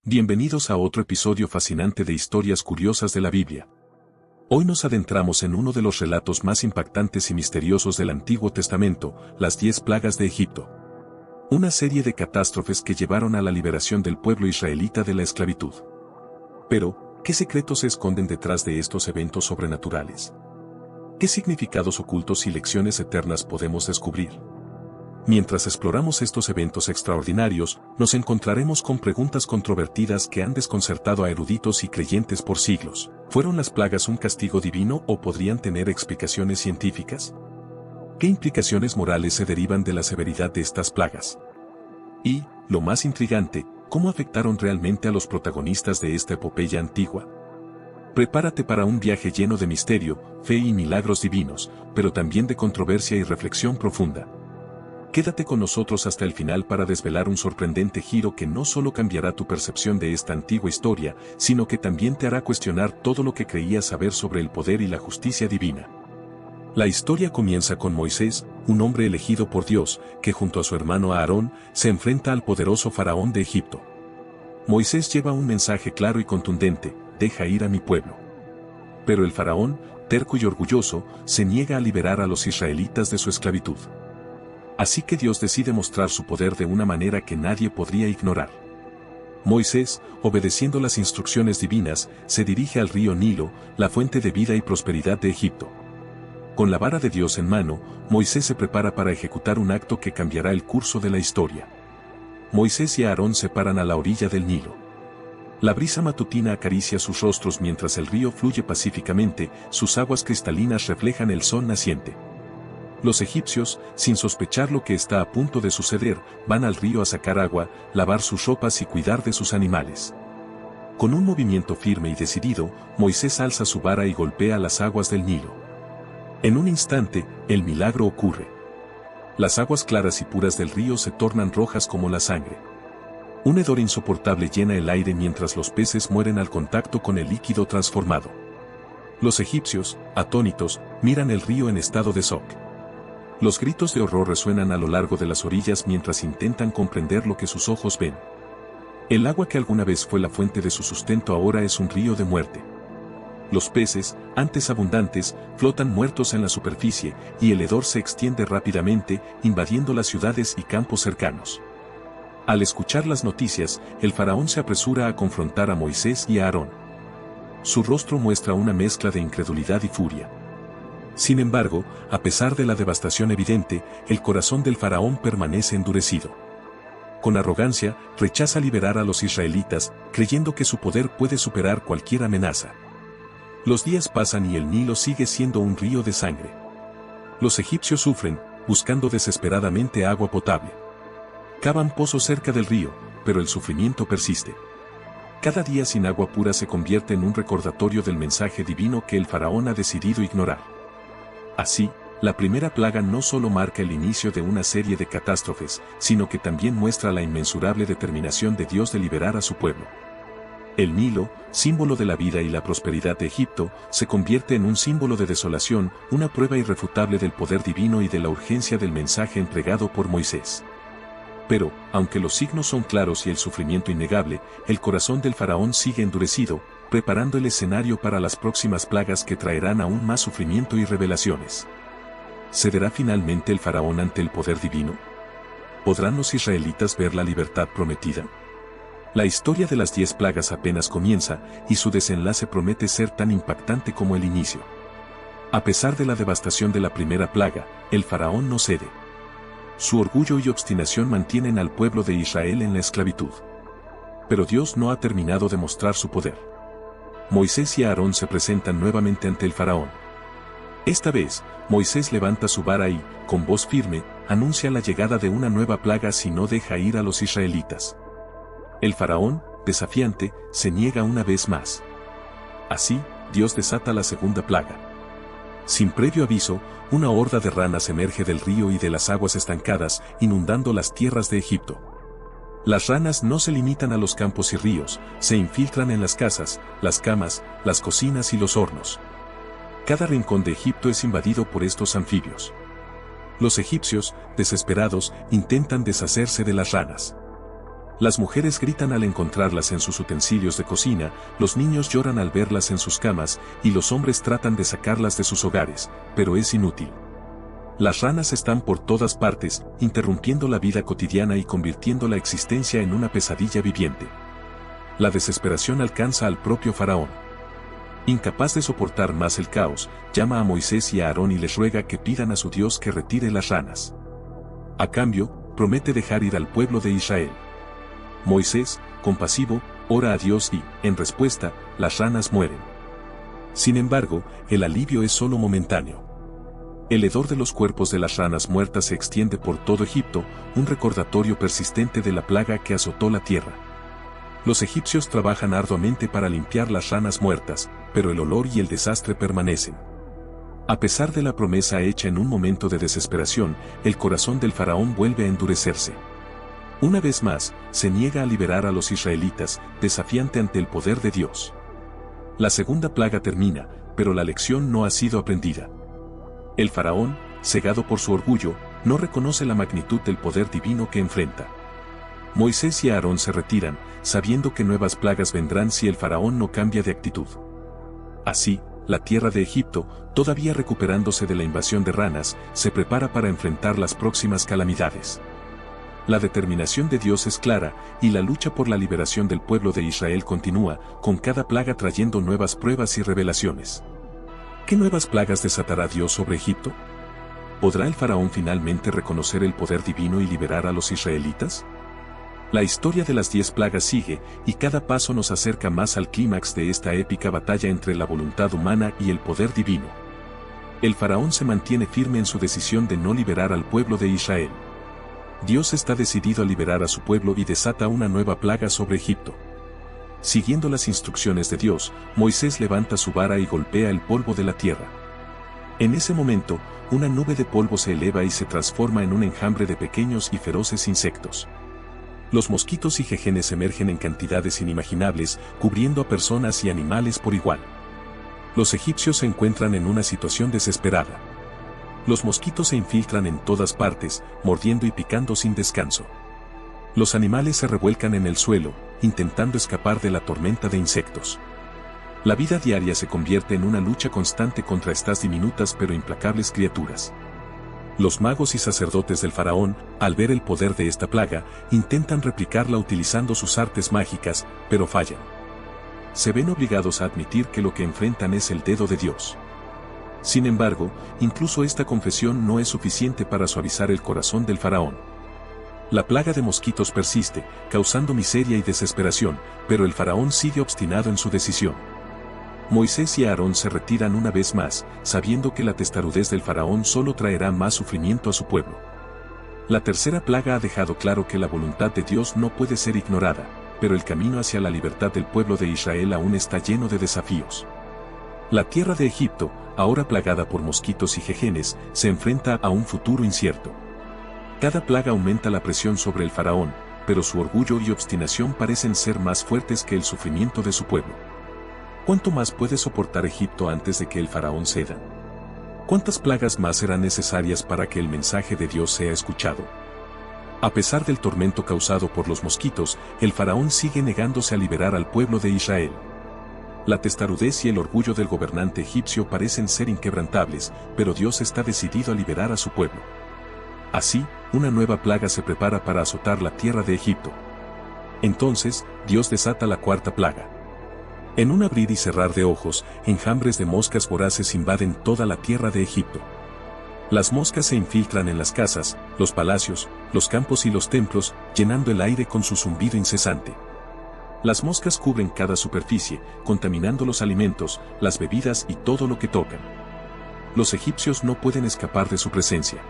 Bienvenidos a otro episodio fascinante de Historias Curiosas de la Biblia. Hoy nos adentramos en uno de los relatos más impactantes y misteriosos del Antiguo Testamento, las 10 plagas de Egipto. Una serie de catástrofes que llevaron a la liberación del pueblo israelita de la esclavitud. Pero, ¿qué secretos se esconden detrás de estos eventos sobrenaturales? ¿Qué significados ocultos y lecciones eternas podemos descubrir? Mientras exploramos estos eventos extraordinarios, nos encontraremos con preguntas controvertidas que han desconcertado a eruditos y creyentes por siglos. ¿Fueron las plagas un castigo divino o podrían tener explicaciones científicas? ¿Qué implicaciones morales se derivan de la severidad de estas plagas? Y, lo más intrigante, ¿cómo afectaron realmente a los protagonistas de esta epopeya antigua? Prepárate para un viaje lleno de misterio, fe y milagros divinos, pero también de controversia y reflexión profunda. Quédate con nosotros hasta el final para desvelar un sorprendente giro que no solo cambiará tu percepción de esta antigua historia, sino que también te hará cuestionar todo lo que creías saber sobre el poder y la justicia divina. La historia comienza con Moisés, un hombre elegido por Dios, que junto a su hermano Aarón, se enfrenta al poderoso faraón de Egipto. Moisés lleva un mensaje claro y contundente: deja ir a mi pueblo. Pero el faraón, terco y orgulloso, se niega a liberar a los israelitas de su esclavitud. Así que Dios decide mostrar su poder de una manera que nadie podría ignorar. Moisés, obedeciendo las instrucciones divinas, se dirige al río Nilo, la fuente de vida y prosperidad de Egipto. Con la vara de Dios en mano, Moisés se prepara para ejecutar un acto que cambiará el curso de la historia. Moisés y Aarón se paran a la orilla del Nilo. La brisa matutina acaricia sus rostros mientras el río fluye pacíficamente, sus aguas cristalinas reflejan el sol naciente. Los egipcios, sin sospechar lo que está a punto de suceder, van al río a sacar agua, lavar sus ropas y cuidar de sus animales. Con un movimiento firme y decidido, Moisés alza su vara y golpea las aguas del Nilo. En un instante, el milagro ocurre. Las aguas claras y puras del río se tornan rojas como la sangre. Un hedor insoportable llena el aire mientras los peces mueren al contacto con el líquido transformado. Los egipcios, atónitos, miran el río en estado de shock. Los gritos de horror resuenan a lo largo de las orillas mientras intentan comprender lo que sus ojos ven. El agua que alguna vez fue la fuente de su sustento ahora es un río de muerte. Los peces, antes abundantes, flotan muertos en la superficie, y el hedor se extiende rápidamente, invadiendo las ciudades y campos cercanos. Al escuchar las noticias, el faraón se apresura a confrontar a Moisés y a Aarón. Su rostro muestra una mezcla de incredulidad y furia. Sin embargo, a pesar de la devastación evidente, el corazón del faraón permanece endurecido. Con arrogancia, rechaza liberar a los israelitas, creyendo que su poder puede superar cualquier amenaza. Los días pasan y el Nilo sigue siendo un río de sangre. Los egipcios sufren, buscando desesperadamente agua potable. Cavan pozos cerca del río, pero el sufrimiento persiste. Cada día sin agua pura se convierte en un recordatorio del mensaje divino que el faraón ha decidido ignorar. Así, la primera plaga no solo marca el inicio de una serie de catástrofes, sino que también muestra la inmensurable determinación de Dios de liberar a su pueblo. El Nilo, símbolo de la vida y la prosperidad de Egipto, se convierte en un símbolo de desolación, una prueba irrefutable del poder divino y de la urgencia del mensaje entregado por Moisés. Pero, aunque los signos son claros y el sufrimiento innegable, el corazón del faraón sigue endurecido, preparando el escenario para las próximas plagas que traerán aún más sufrimiento y revelaciones. ¿Cederá finalmente el faraón ante el poder divino? ¿Podrán los israelitas ver la libertad prometida? La historia de las 10 plagas apenas comienza, y su desenlace promete ser tan impactante como el inicio. A pesar de la devastación de la primera plaga, el faraón no cede. Su orgullo y obstinación mantienen al pueblo de Israel en la esclavitud. Pero Dios no ha terminado de mostrar su poder. Moisés y Aarón se presentan nuevamente ante el faraón. Esta vez, Moisés levanta su vara y, con voz firme, anuncia la llegada de una nueva plaga si no deja ir a los israelitas. El faraón, desafiante, se niega una vez más. Así, Dios desata la segunda plaga. Sin previo aviso, una horda de ranas emerge del río y de las aguas estancadas, inundando las tierras de Egipto. Las ranas no se limitan a los campos y ríos, se infiltran en las casas, las camas, las cocinas y los hornos. Cada rincón de Egipto es invadido por estos anfibios. Los egipcios, desesperados, intentan deshacerse de las ranas. Las mujeres gritan al encontrarlas en sus utensilios de cocina, los niños lloran al verlas en sus camas, y los hombres tratan de sacarlas de sus hogares, pero es inútil. Las ranas están por todas partes, interrumpiendo la vida cotidiana y convirtiendo la existencia en una pesadilla viviente. La desesperación alcanza al propio faraón. Incapaz de soportar más el caos, llama a Moisés y a Aarón y les ruega que pidan a su Dios que retire las ranas. A cambio, promete dejar ir al pueblo de Israel. Moisés, compasivo, ora a Dios y, en respuesta, las ranas mueren. Sin embargo, el alivio es solo momentáneo. El hedor de los cuerpos de las ranas muertas se extiende por todo Egipto, un recordatorio persistente de la plaga que azotó la tierra. Los egipcios trabajan arduamente para limpiar las ranas muertas, pero el olor y el desastre permanecen. A pesar de la promesa hecha en un momento de desesperación, el corazón del faraón vuelve a endurecerse. Una vez más, se niega a liberar a los israelitas, desafiante ante el poder de Dios. La segunda plaga termina, pero la lección no ha sido aprendida. El faraón, cegado por su orgullo, no reconoce la magnitud del poder divino que enfrenta. Moisés y Aarón se retiran, sabiendo que nuevas plagas vendrán si el faraón no cambia de actitud. Así, la tierra de Egipto, todavía recuperándose de la invasión de ranas, se prepara para enfrentar las próximas calamidades. La determinación de Dios es clara, y la lucha por la liberación del pueblo de Israel continúa, con cada plaga trayendo nuevas pruebas y revelaciones. ¿Qué nuevas plagas desatará Dios sobre Egipto? ¿Podrá el faraón finalmente reconocer el poder divino y liberar a los israelitas? La historia de las 10 plagas sigue, y cada paso nos acerca más al clímax de esta épica batalla entre la voluntad humana y el poder divino. El faraón se mantiene firme en su decisión de no liberar al pueblo de Israel. Dios está decidido a liberar a su pueblo y desata una nueva plaga sobre Egipto. Siguiendo las instrucciones de Dios, Moisés levanta su vara y golpea el polvo de la tierra. En ese momento, una nube de polvo se eleva y se transforma en un enjambre de pequeños y feroces insectos. Los mosquitos y jejenes emergen en cantidades inimaginables, cubriendo a personas y animales por igual. Los egipcios se encuentran en una situación desesperada. Los mosquitos se infiltran en todas partes, mordiendo y picando sin descanso. Los animales se revuelcan en el suelo, intentando escapar de la tormenta de insectos. La vida diaria se convierte en una lucha constante contra estas diminutas pero implacables criaturas. Los magos y sacerdotes del faraón, al ver el poder de esta plaga, intentan replicarla utilizando sus artes mágicas, pero fallan. Se ven obligados a admitir que lo que enfrentan es el dedo de Dios. Sin embargo, incluso esta confesión no es suficiente para suavizar el corazón del faraón. La plaga de mosquitos persiste, causando miseria y desesperación, pero el faraón sigue obstinado en su decisión. Moisés y Aarón se retiran una vez más, sabiendo que la testarudez del faraón solo traerá más sufrimiento a su pueblo. La tercera plaga ha dejado claro que la voluntad de Dios no puede ser ignorada, pero el camino hacia la libertad del pueblo de Israel aún está lleno de desafíos. La tierra de Egipto, ahora plagada por mosquitos y jejenes, se enfrenta a un futuro incierto. Cada plaga aumenta la presión sobre el faraón, pero su orgullo y obstinación parecen ser más fuertes que el sufrimiento de su pueblo. ¿Cuánto más puede soportar Egipto antes de que el faraón ceda? ¿Cuántas plagas más serán necesarias para que el mensaje de Dios sea escuchado? A pesar del tormento causado por los mosquitos, el faraón sigue negándose a liberar al pueblo de Israel. La testarudez y el orgullo del gobernante egipcio parecen ser inquebrantables, pero Dios está decidido a liberar a su pueblo. Así, una nueva plaga se prepara para azotar la tierra de Egipto. Entonces, Dios desata la cuarta plaga. En un abrir y cerrar de ojos, enjambres de moscas voraces invaden toda la tierra de Egipto. Las moscas se infiltran en las casas, los palacios, los campos y los templos, llenando el aire con su zumbido incesante. Las moscas cubren cada superficie, contaminando los alimentos, las bebidas y todo lo que tocan. Los egipcios no pueden escapar de su presencia.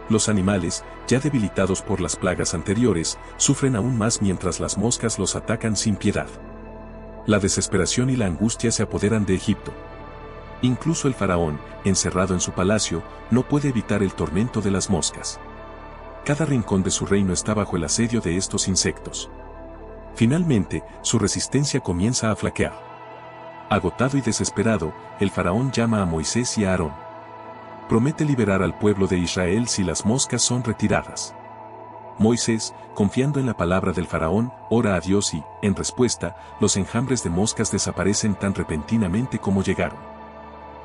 Los animales, ya debilitados por las plagas anteriores, sufren aún más mientras las moscas los atacan sin piedad. La desesperación y la angustia se apoderan de Egipto. Incluso el faraón, encerrado en su palacio, no puede evitar el tormento de las moscas. Cada rincón de su reino está bajo el asedio de estos insectos. Finalmente, su resistencia comienza a flaquear. Agotado y desesperado, el faraón llama a Moisés y a Aarón. Promete liberar al pueblo de Israel si las moscas son retiradas. Moisés, confiando en la palabra del faraón, ora a Dios y, en respuesta, los enjambres de moscas desaparecen tan repentinamente como llegaron.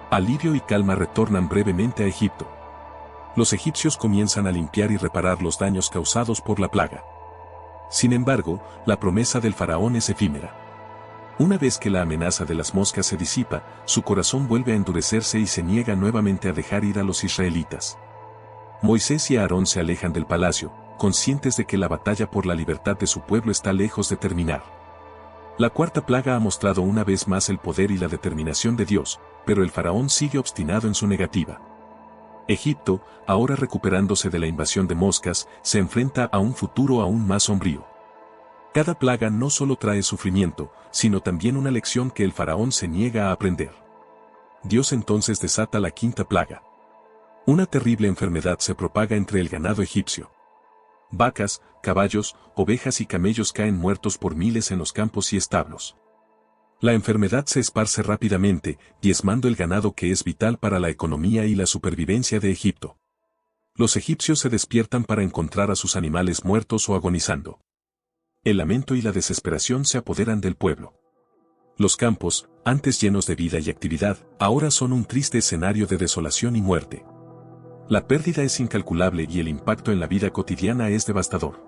Alivio y calma retornan brevemente a Egipto. Los egipcios comienzan a limpiar y reparar los daños causados por la plaga. Sin embargo, la promesa del faraón es efímera. Una vez que la amenaza de las moscas se disipa, su corazón vuelve a endurecerse y se niega nuevamente a dejar ir a los israelitas. Moisés y Aarón se alejan del palacio, conscientes de que la batalla por la libertad de su pueblo está lejos de terminar. La cuarta plaga ha mostrado una vez más el poder y la determinación de Dios, pero el faraón sigue obstinado en su negativa. Egipto, ahora recuperándose de la invasión de moscas, se enfrenta a un futuro aún más sombrío. Cada plaga no solo trae sufrimiento, sino también una lección que el faraón se niega a aprender. Dios entonces desata la quinta plaga. Una terrible enfermedad se propaga entre el ganado egipcio. Vacas, caballos, ovejas y camellos caen muertos por miles en los campos y establos. La enfermedad se esparce rápidamente, diezmando el ganado que es vital para la economía y la supervivencia de Egipto. Los egipcios se despiertan para encontrar a sus animales muertos o agonizando. El lamento y la desesperación se apoderan del pueblo. Los campos, antes llenos de vida y actividad, ahora son un triste escenario de desolación y muerte. La pérdida es incalculable y el impacto en la vida cotidiana es devastador.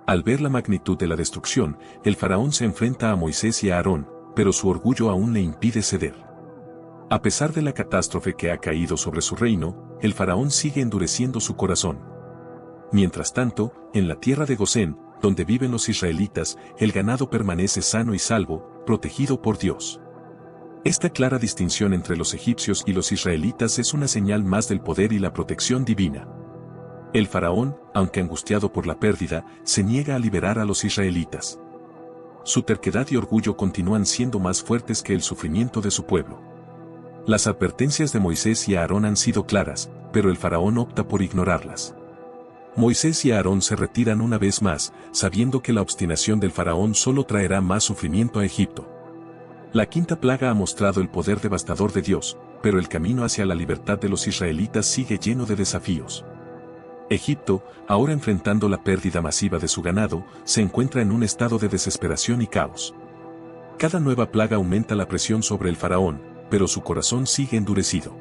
Al ver la magnitud de la destrucción, el faraón se enfrenta a Moisés y a Aarón, pero su orgullo aún le impide ceder. A pesar de la catástrofe que ha caído sobre su reino, el faraón sigue endureciendo su corazón. Mientras tanto, en la tierra de Gosén, donde viven los israelitas, el ganado permanece sano y salvo, protegido por Dios. Esta clara distinción entre los egipcios y los israelitas es una señal más del poder y la protección divina. El faraón, aunque angustiado por la pérdida, se niega a liberar a los israelitas. Su terquedad y orgullo continúan siendo más fuertes que el sufrimiento de su pueblo. Las advertencias de Moisés y Aarón han sido claras, pero el faraón opta por ignorarlas. Moisés y Aarón se retiran una vez más, sabiendo que la obstinación del faraón solo traerá más sufrimiento a Egipto. La quinta plaga ha mostrado el poder devastador de Dios, pero el camino hacia la libertad de los israelitas sigue lleno de desafíos. Egipto, ahora enfrentando la pérdida masiva de su ganado, se encuentra en un estado de desesperación y caos. Cada nueva plaga aumenta la presión sobre el faraón, pero su corazón sigue endurecido.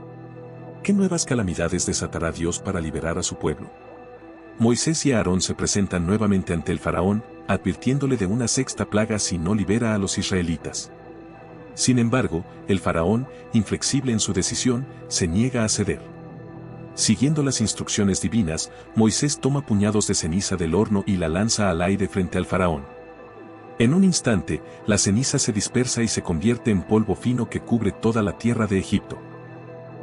¿Qué nuevas calamidades desatará Dios para liberar a su pueblo? Moisés y Aarón se presentan nuevamente ante el faraón, advirtiéndole de una sexta plaga si no libera a los israelitas. Sin embargo, el faraón, inflexible en su decisión, se niega a ceder. Siguiendo las instrucciones divinas, Moisés toma puñados de ceniza del horno y la lanza al aire frente al faraón. En un instante, la ceniza se dispersa y se convierte en polvo fino que cubre toda la tierra de Egipto.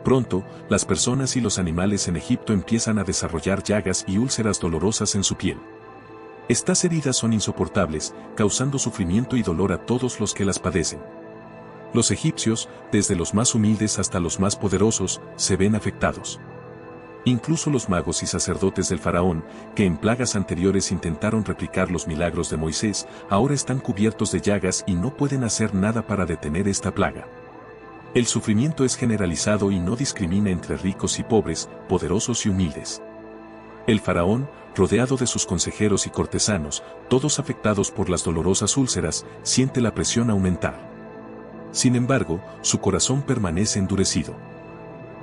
Pronto, las personas y los animales en Egipto empiezan a desarrollar llagas y úlceras dolorosas en su piel. Estas heridas son insoportables, causando sufrimiento y dolor a todos los que las padecen. Los egipcios, desde los más humildes hasta los más poderosos, se ven afectados. Incluso los magos y sacerdotes del faraón, que en plagas anteriores intentaron replicar los milagros de Moisés, ahora están cubiertos de llagas y no pueden hacer nada para detener esta plaga. El sufrimiento es generalizado y no discrimina entre ricos y pobres, poderosos y humildes. El faraón, rodeado de sus consejeros y cortesanos, todos afectados por las dolorosas úlceras, siente la presión aumentar. Sin embargo, su corazón permanece endurecido.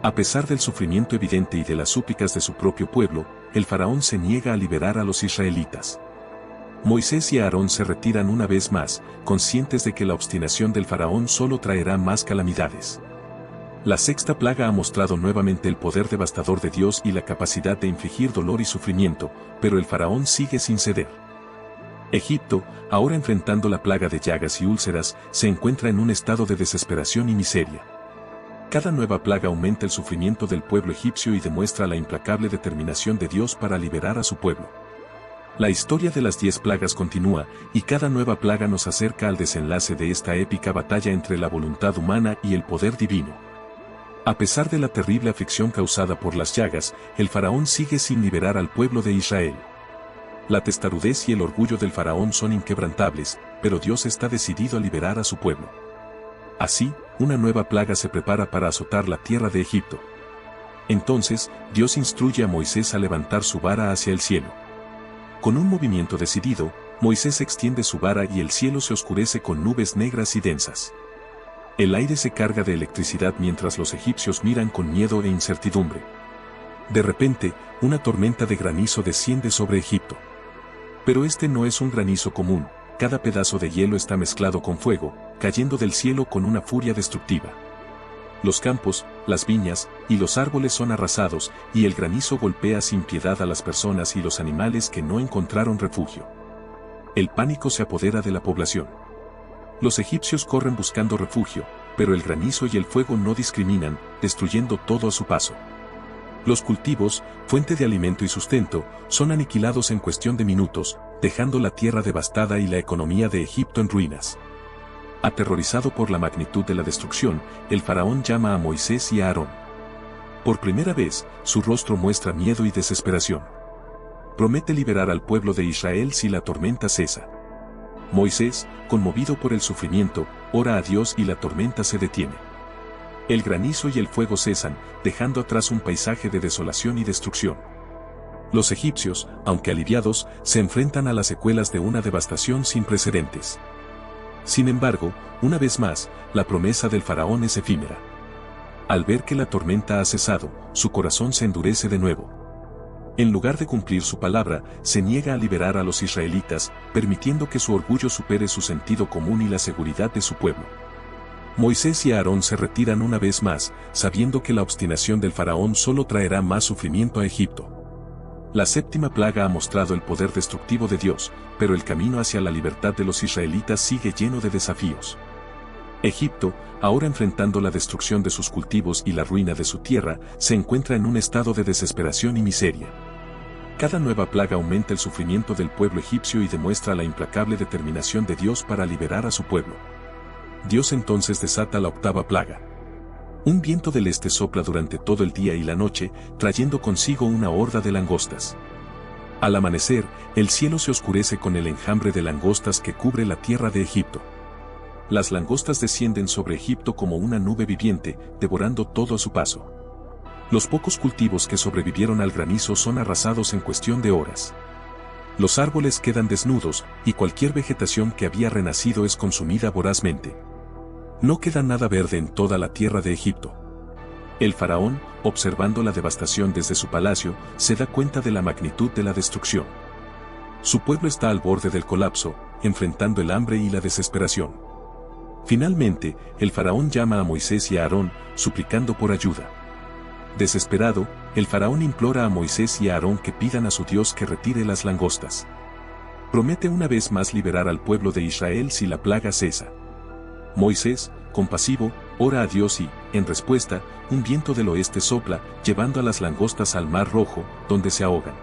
A pesar del sufrimiento evidente y de las súplicas de su propio pueblo, el faraón se niega a liberar a los israelitas. Moisés y Aarón se retiran una vez más, conscientes de que la obstinación del faraón solo traerá más calamidades. La sexta plaga ha mostrado nuevamente el poder devastador de Dios y la capacidad de infligir dolor y sufrimiento, pero el faraón sigue sin ceder. Egipto, ahora enfrentando la plaga de llagas y úlceras, se encuentra en un estado de desesperación y miseria. Cada nueva plaga aumenta el sufrimiento del pueblo egipcio y demuestra la implacable determinación de Dios para liberar a su pueblo. La historia de las 10 plagas continúa, y cada nueva plaga nos acerca al desenlace de esta épica batalla entre la voluntad humana y el poder divino. A pesar de la terrible aflicción causada por las llagas, el faraón sigue sin liberar al pueblo de Israel. La testarudez y el orgullo del faraón son inquebrantables, pero Dios está decidido a liberar a su pueblo. Así, una nueva plaga se prepara para azotar la tierra de Egipto. Entonces, Dios instruye a Moisés a levantar su vara hacia el cielo. Con un movimiento decidido, Moisés extiende su vara y el cielo se oscurece con nubes negras y densas. El aire se carga de electricidad mientras los egipcios miran con miedo e incertidumbre. De repente, una tormenta de granizo desciende sobre Egipto. Pero este no es un granizo común, cada pedazo de hielo está mezclado con fuego, cayendo del cielo con una furia destructiva. Los campos, las viñas y los árboles son arrasados, y el granizo golpea sin piedad a las personas y los animales que no encontraron refugio. El pánico se apodera de la población. Los egipcios corren buscando refugio, pero el granizo y el fuego no discriminan, destruyendo todo a su paso. Los cultivos, fuente de alimento y sustento, son aniquilados en cuestión de minutos, dejando la tierra devastada y la economía de Egipto en ruinas. Aterrorizado por la magnitud de la destrucción, el faraón llama a Moisés y a Aarón. Por primera vez, su rostro muestra miedo y desesperación. Promete liberar al pueblo de Israel si la tormenta cesa. Moisés, conmovido por el sufrimiento, ora a Dios y la tormenta se detiene. El granizo y el fuego cesan, dejando atrás un paisaje de desolación y destrucción. Los egipcios, aunque aliviados, se enfrentan a las secuelas de una devastación sin precedentes. Sin embargo, una vez más, la promesa del faraón es efímera. Al ver que la tormenta ha cesado, su corazón se endurece de nuevo. En lugar de cumplir su palabra, se niega a liberar a los israelitas, permitiendo que su orgullo supere su sentido común y la seguridad de su pueblo. Moisés y Aarón se retiran una vez más, sabiendo que la obstinación del faraón solo traerá más sufrimiento a Egipto. La séptima plaga ha mostrado el poder destructivo de Dios, pero el camino hacia la libertad de los israelitas sigue lleno de desafíos. Egipto, ahora enfrentando la destrucción de sus cultivos y la ruina de su tierra, se encuentra en un estado de desesperación y miseria. Cada nueva plaga aumenta el sufrimiento del pueblo egipcio y demuestra la implacable determinación de Dios para liberar a su pueblo. Dios entonces desata la octava plaga. Un viento del este sopla durante todo el día y la noche, trayendo consigo una horda de langostas. Al amanecer, el cielo se oscurece con el enjambre de langostas que cubre la tierra de Egipto. Las langostas descienden sobre Egipto como una nube viviente, devorando todo a su paso. Los pocos cultivos que sobrevivieron al granizo son arrasados en cuestión de horas. Los árboles quedan desnudos, y cualquier vegetación que había renacido es consumida vorazmente. No queda nada verde en toda la tierra de Egipto. El faraón, observando la devastación desde su palacio, se da cuenta de la magnitud de la destrucción. Su pueblo está al borde del colapso, enfrentando el hambre y la desesperación. Finalmente, el faraón llama a Moisés y a Aarón, suplicando por ayuda. Desesperado, el faraón implora a Moisés y a Aarón que pidan a su Dios que retire las langostas. Promete una vez más liberar al pueblo de Israel si la plaga cesa. Moisés, compasivo, ora a Dios y, en respuesta, un viento del oeste sopla, llevando a las langostas al Mar Rojo, donde se ahogan.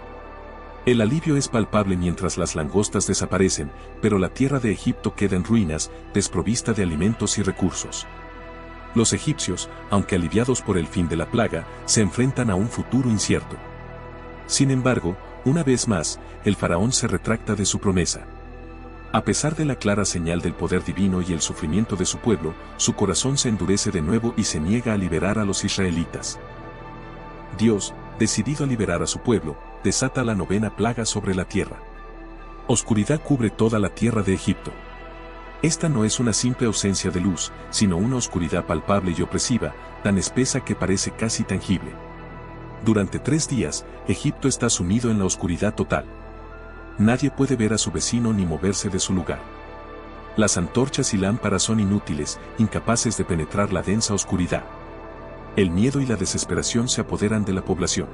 El alivio es palpable mientras las langostas desaparecen, pero la tierra de Egipto queda en ruinas, desprovista de alimentos y recursos. Los egipcios, aunque aliviados por el fin de la plaga, se enfrentan a un futuro incierto. Sin embargo, una vez más, el faraón se retracta de su promesa. A pesar de la clara señal del poder divino y el sufrimiento de su pueblo, su corazón se endurece de nuevo y se niega a liberar a los israelitas. Dios, decidido a liberar a su pueblo, desata la novena plaga sobre la tierra. Oscuridad cubre toda la tierra de Egipto. Esta no es una simple ausencia de luz, sino una oscuridad palpable y opresiva, tan espesa que parece casi tangible. Durante 3 días, Egipto está sumido en la oscuridad total. Nadie puede ver a su vecino ni moverse de su lugar. Las antorchas y lámparas son inútiles, incapaces de penetrar la densa oscuridad. El miedo y la desesperación se apoderan de la población.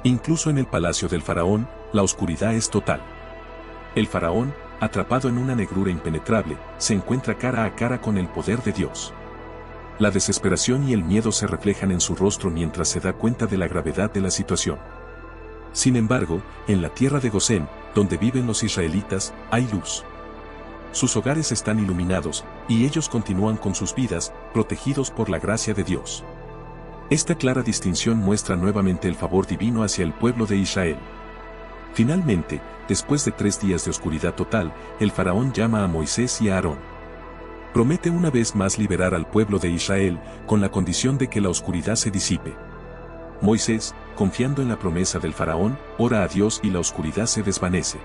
Incluso en el palacio del faraón, la oscuridad es total. El faraón, atrapado en una negrura impenetrable, se encuentra cara a cara con el poder de Dios. La desesperación y el miedo se reflejan en su rostro mientras se da cuenta de la gravedad de la situación. Sin embargo, en la tierra de Gosén, donde viven los israelitas, hay luz. Sus hogares están iluminados, y ellos continúan con sus vidas, protegidos por la gracia de Dios. Esta clara distinción muestra nuevamente el favor divino hacia el pueblo de Israel. Finalmente, después de 3 días de oscuridad total, el faraón llama a Moisés y a Aarón. Promete una vez más liberar al pueblo de Israel, con la condición de que la oscuridad se disipe. Moisés, confiando en la promesa del faraón, ora a Dios y la oscuridad se desvanece.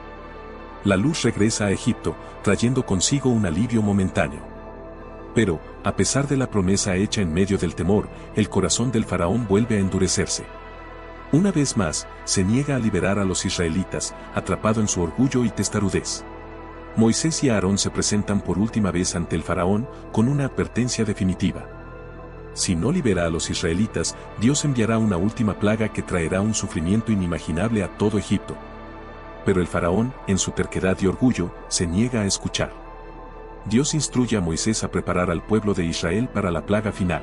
La luz regresa a Egipto, trayendo consigo un alivio momentáneo. Pero, a pesar de la promesa hecha en medio del temor, el corazón del faraón vuelve a endurecerse. Una vez más, se niega a liberar a los israelitas, atrapado en su orgullo y testarudez. Moisés y Aarón se presentan por última vez ante el faraón, con una advertencia definitiva. Si no libera a los israelitas, Dios enviará una última plaga que traerá un sufrimiento inimaginable a todo Egipto. Pero el faraón, en su terquedad y orgullo, se niega a escuchar. Dios instruye a Moisés a preparar al pueblo de Israel para la plaga final.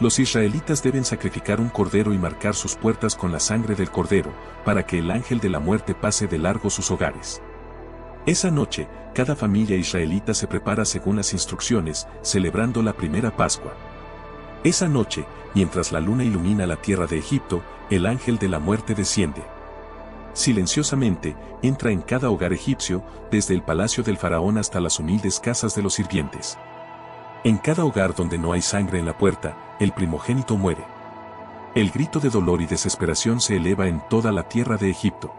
Los israelitas deben sacrificar un cordero y marcar sus puertas con la sangre del cordero, para que el ángel de la muerte pase de largo sus hogares. Esa noche, cada familia israelita se prepara según las instrucciones, celebrando la primera Pascua. Esa noche, mientras la luna ilumina la tierra de Egipto, el ángel de la muerte desciende. Silenciosamente, entra en cada hogar egipcio, desde el palacio del faraón hasta las humildes casas de los sirvientes. En cada hogar donde no hay sangre en la puerta, el primogénito muere. El grito de dolor y desesperación se eleva en toda la tierra de Egipto.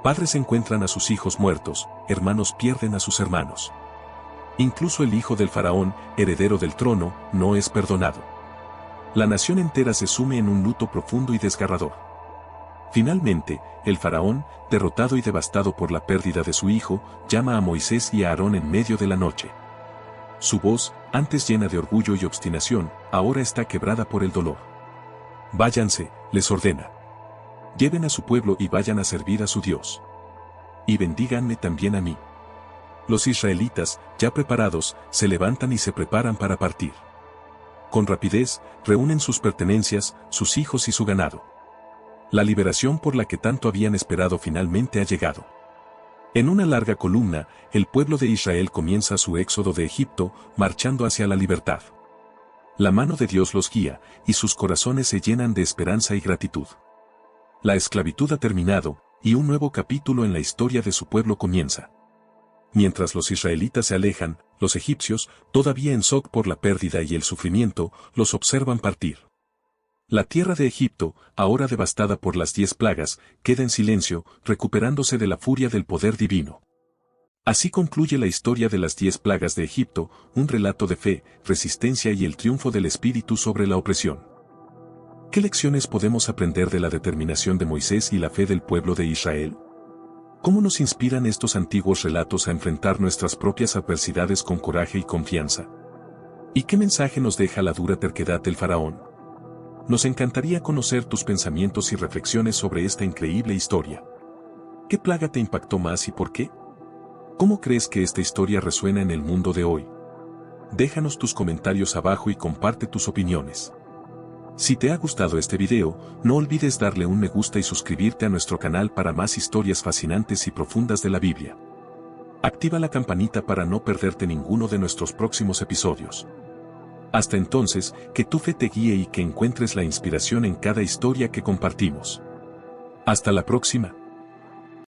Padres encuentran a sus hijos muertos, hermanos pierden a sus hermanos. Incluso el hijo del faraón, heredero del trono, no es perdonado. La nación entera se sume en un luto profundo y desgarrador. Finalmente, el faraón, derrotado y devastado por la pérdida de su hijo, llama a Moisés y a Aarón en medio de la noche. Su voz, antes llena de orgullo y obstinación, ahora está quebrada por el dolor. Váyanse, les ordena. Lleven a su pueblo y vayan a servir a su Dios. Y bendíganme también a mí. Los israelitas, ya preparados, se levantan y se preparan para partir. Con rapidez, reúnen sus pertenencias, sus hijos y su ganado. La liberación por la que tanto habían esperado finalmente ha llegado. En una larga columna, el pueblo de Israel comienza su éxodo de Egipto, marchando hacia la libertad. La mano de Dios los guía, y sus corazones se llenan de esperanza y gratitud. La esclavitud ha terminado, y un nuevo capítulo en la historia de su pueblo comienza. Mientras los israelitas se alejan, los egipcios, todavía en shock por la pérdida y el sufrimiento, los observan partir. La tierra de Egipto, ahora devastada por las 10 plagas, queda en silencio, recuperándose de la furia del poder divino. Así concluye la historia de las 10 plagas de Egipto, un relato de fe, resistencia y el triunfo del espíritu sobre la opresión. ¿Qué lecciones podemos aprender de la determinación de Moisés y la fe del pueblo de Israel? ¿Cómo nos inspiran estos antiguos relatos a enfrentar nuestras propias adversidades con coraje y confianza? ¿Y qué mensaje nos deja la dura terquedad del faraón? Nos encantaría conocer tus pensamientos y reflexiones sobre esta increíble historia. ¿Qué plaga te impactó más y por qué? ¿Cómo crees que esta historia resuena en el mundo de hoy? Déjanos tus comentarios abajo y comparte tus opiniones. Si te ha gustado este video, no olvides darle un me gusta y suscribirte a nuestro canal para más historias fascinantes y profundas de la Biblia. Activa la campanita para no perderte ninguno de nuestros próximos episodios. Hasta entonces, que tu fe te guíe y que encuentres la inspiración en cada historia que compartimos. Hasta la próxima.